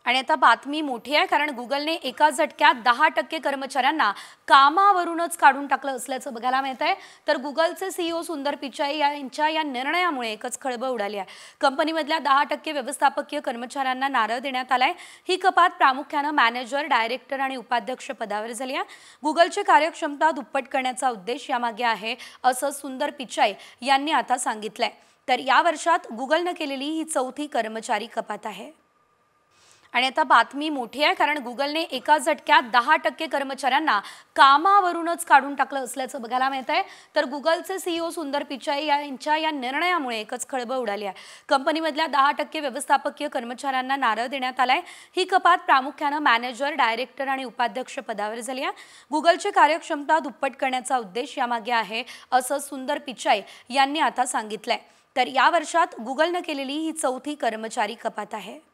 आणि आता बातमी मोठी आहे कारण गुगलने एका झटक्यात 10% कर्मचाऱ्यांना कामावरूनच काढून टाकलं असल्याचं बघायला मिळत आहे। तर गुगलचे सीईओ सुंदर पिचाई यांच्या या निर्णयामुळे एकच खळबळ उडाली आहे। कंपनीमधल्या 10% व्यवस्थापकीय कर्मचाऱ्यांना नारळ देण्यात आलाय। ही कपात प्रामुख्याने मॅनेजर, डायरेक्टर आणि उपाध्यक्ष पदावर झाली आहे। गुगलची कार्यक्षमता दुप्पट करण्याचा उद्देश यामागे आहे असं सुंदर पिचाई यांनी आता सांगितलंय। तर या वर्षात गुगलने केलेली ही चौथी कर्मचारी कपात आहे। आणि आता बातमी मोठी आहे कारण गुगलने एका झटक्यात 10% कर्मचाऱ्यांना कामावरूनच काढून टाकलं असल्याचं बघायला मिळत आहे। तर गुगलचे सीईओ सुंदर पिचाई यांच्या या निर्णयामुळे एकच खळबळ उडाली आहे। कंपनीमधल्या 10% व्यवस्थापकीय कर्मचाऱ्यांना नारळ देण्यात आलाय। ही कपात प्रामुख्याने मॅनेजर, डायरेक्टर आणि उपाध्यक्ष पदावर झाली आहे। गुगलची कार्यक्षमता दुप्पट करण्याचा उद्देश यामागे आहे असं सुंदर पिचाई यांनी आता सांगितलंय। तर या वर्षात गुगलने केलेली ही चौथी कर्मचारी कपात आहे।